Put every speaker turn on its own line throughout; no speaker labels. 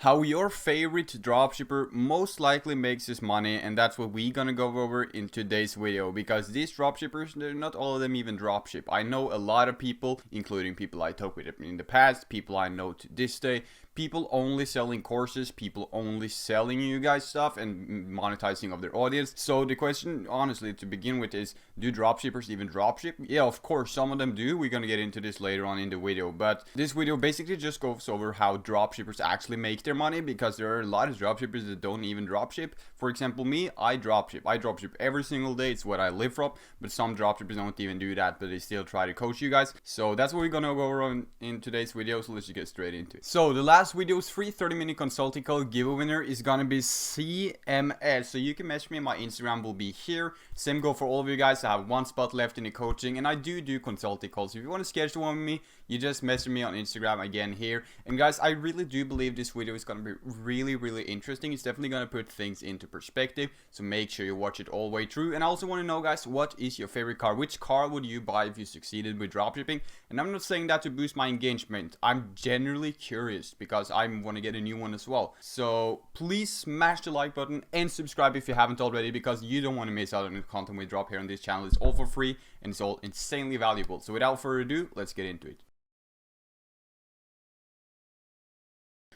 how your favorite dropshipper most likely makes his money, and that's what we're gonna go over in today's video, because these dropshippers, they're not all of them even dropship. I know a lot of people, including people I talked with in the past, people I know to this day, people only selling courses, people only selling you guys stuff and monetizing of their audience. So the question, honestly, to begin with is, do dropshippers even dropship? Yeah, of course, some of them do. We're gonna get into this later on in the video, but this video basically just goes over how dropshippers actually make their money, because there are a lot of dropshippers that don't even dropship. For example, me, I dropship every single day. It's what I live from, but some dropshippers don't even do that, but they still try to coach you guys. So that's what we're gonna go over in today's video, so let's just get straight into it. So the last video's free 30-minute consulting call giveaway winner is gonna be CMS. So you can message me, my Instagram will be here. Same go for all of you guys. I have one spot left in the coaching, and I do consulting calls. If you want to schedule one with me, you just message me on Instagram again here. And guys, I really do believe this video is gonna be really interesting. It's definitely gonna put things into perspective, so make sure you watch it all the way through. And I also want to know, guys, what is your favorite car? Which car would you buy if you succeeded with dropshipping? And I'm not saying that to boost my engagement. I'm genuinely curious because I want to get a new one as well. So please smash the like button and subscribe if you haven't already, because you don't want to miss out on the content we drop here on this channel. It's all for free and it's all insanely valuable. So without further ado, let's get into it.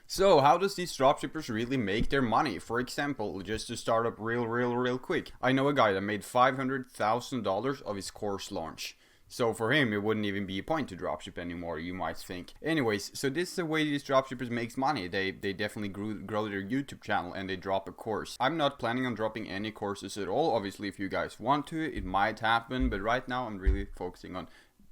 So how does these dropshippers really make their money? For example, just to start up real quick, I know a guy that made $500,000 of his course launch. So for him, it wouldn't even be a point to dropship anymore, you might think. Anyways, so this is the way these dropshippers makes money. They definitely grow their YouTube channel and they drop a course. I'm not planning on dropping any courses at all. Obviously, if you guys want to, it might happen. But right now, I'm really focusing on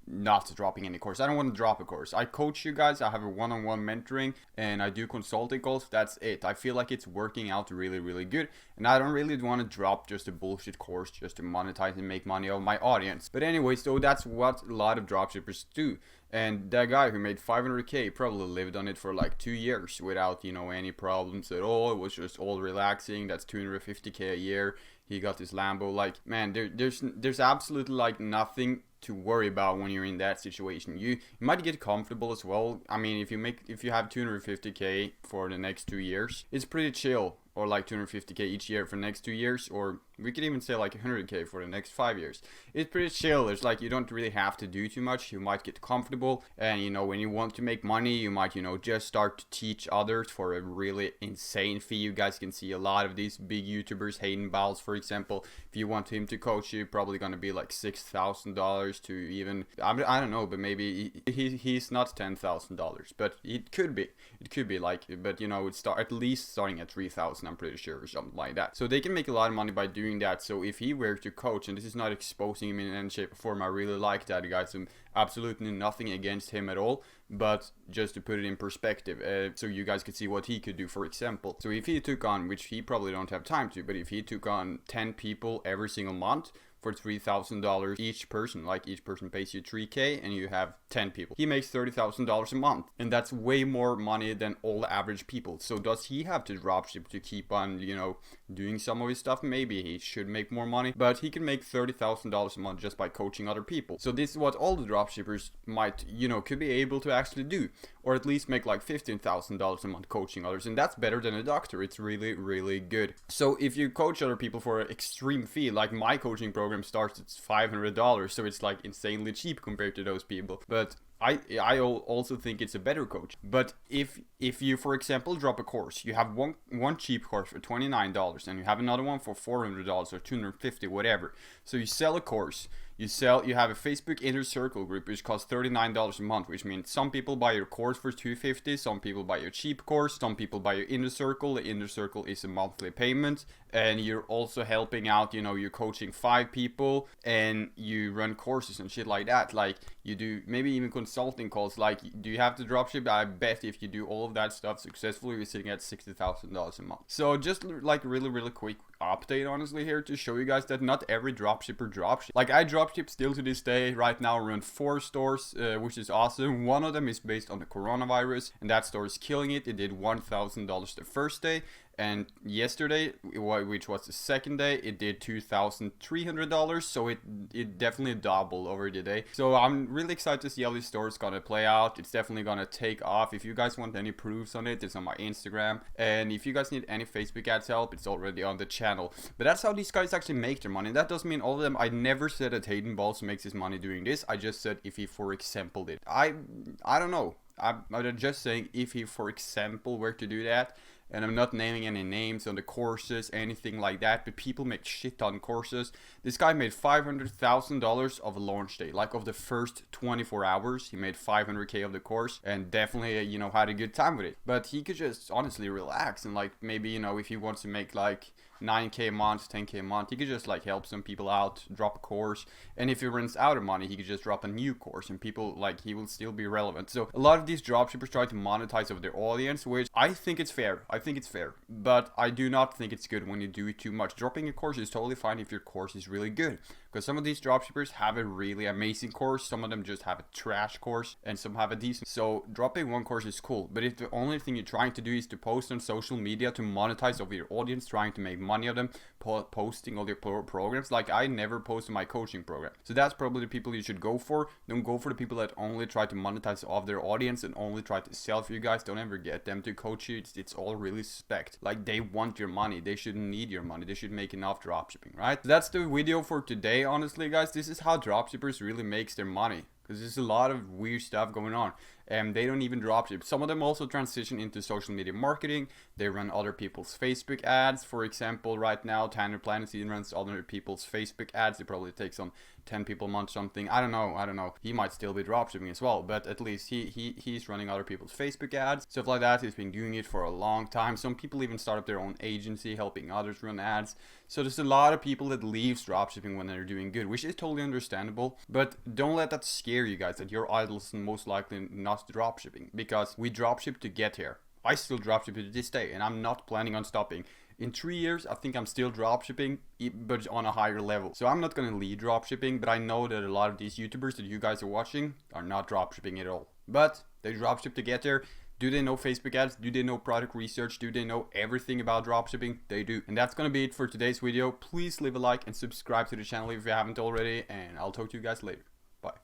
not dropping any course. I don't want to drop a course. I coach you guys. I have a one-on-one mentoring and I do consulting calls. That's it. I feel like it's working out really good, and I don't really want to drop just a bullshit course just to monetize and make money on my audience. But anyway, so that's what a lot of dropshippers do. And that guy who made 500k probably lived on it for like 2 years without, any problems at all. It was just all relaxing. That's 250k a year. He got this Lambo. Like, man, there's absolutely like nothing to worry about when you're in that situation. You might get comfortable as well. I mean, if you have 250k for the next 2 years, it's pretty chill. Or like 250k each year for the next 2 years, or we could even say like 100k for the next 5 years. It's pretty chill. It's like you don't really have to do too much. You might get comfortable, and when you want to make money, you might just start to teach others for a really insane fee. You guys can see a lot of these big YouTubers, Hayden Bowles for example. If you want him to coach you, probably gonna be like $6,000 to even, I don't know, but maybe he's not $10,000, but it could be like, but it's at least starting at 3,000. I'm pretty sure, or something like that. So they can make a lot of money by doing that. So if he were to coach, and this is not exposing him in any shape or form, I really like that guy, so absolutely nothing against him at all, but just to put it in perspective, so you guys could see what he could do. For example, so if he took on, which he probably don't have time to, but if he took on 10 people every single month for $3,000 each person, like each person pays you 3k and you have 10 people, he makes $30,000 a month, and that's way more money than all the average people. So does he have to dropship to keep on doing some of his stuff? Maybe he should make more money, but he can make $30,000 a month just by coaching other people. So this is what all the dropshippers might could be able to actually do, or at least make like $15,000 a month coaching others, and that's better than a doctor. It's really good. So if you coach other people for an extreme fee, like my coaching program starts at $500, so it's like insanely cheap compared to those people. But I also think it's a better coach. But if you, for example, drop a course, you have one cheap course for $29 and you have another one for $400 or $250, whatever. So you sell a course, you have a Facebook inner circle group which costs $39 a month, which means some people buy your course for $250, some people buy your cheap course, some people buy your inner circle. The inner circle is a monthly payment, and you're also helping out, you're coaching 5 people and you run courses and shit like that. Like you do maybe even consulting calls. Like, do you have to dropship? I bet if you do all of that stuff successfully, you're sitting at $60,000 a month. So just like really quick update honestly here to show you guys that not every dropshipper dropship. Like I dropship still to this day. Right now I run 4 stores, which is awesome. One of them is based on the coronavirus, and that store is killing it. It did $1,000 the first day, And yesterday, which was the second day, it did $2,300. So it definitely doubled over the day. So I'm really excited to see how this store is gonna play out. It's definitely gonna take off. If you guys want any proofs on it, it's on my Instagram. And if you guys need any Facebook ads help, it's already on the channel. But that's how these guys actually make their money. That doesn't mean all of them. I never said that Hayden Balls makes his money doing this. I just said if he, for example, did. I don't know. I'm just saying if he, for example, were to do that. And I'm not naming any names on the courses, anything like that, but people make shit ton courses. This guy made $500,000 of a launch day. Like of the first 24 hours, he made $500K of the course, and definitely, you know, had a good time with it. But he could just honestly relax and like maybe, you know, if he wants to make like 9K a month, 10K a month, he could just like help some people out, drop a course, and if he runs out of money, he could just drop a new course, and people like he will still be relevant. So a lot of these dropshippers try to monetize of their audience, which I think it's fair. I think it's fair, but I do not think it's good when you do it too much. Dropping a course is totally fine if your course is really good, because some of these dropshippers have a really amazing course, some of them just have a trash course, and some have a decent. So dropping one course is cool, but if the only thing you're trying to do is to post on social media to monetize over your audience, trying to make money of them, posting all your programs, like I never posted my coaching program, so that's probably the people you should go for. Don't go for the people that only try to monetize off their audience and only try to sell for you guys. Don't ever get them to coach you. It's all really suspect. Like they want your money, they shouldn't need your money, they should make enough dropshipping, right? So that's the video for today. Honestly guys, this is how dropshippers really makes their money, because there's a lot of weird stuff going on, and they don't even dropship. Some of them also transition into social media marketing. They run other people's Facebook ads. For example, right now Tanner Planets runs other people's Facebook ads. It probably takes on 10 people a month, something. I don't know. He might still be dropshipping as well, but at least he's running other people's Facebook ads, stuff like that. He's been doing it for a long time. Some people even start up their own agency helping others run ads. So there's a lot of people that leaves dropshipping when they're doing good, which is totally understandable, but don't let that scare you guys that your idol's most likely not dropshipping, because we dropship to get here. I still dropship to this day, and I'm not planning on stopping. In 3 years, I think I'm still dropshipping, but on a higher level. So I'm not going to lead dropshipping, but I know that a lot of these YouTubers that you guys are watching are not dropshipping at all. But they dropship to get there. Do they know Facebook ads? Do they know product research? Do they know everything about dropshipping? They do. And that's going to be it for today's video. Please leave a like and subscribe to the channel if you haven't already, and I'll talk to you guys later.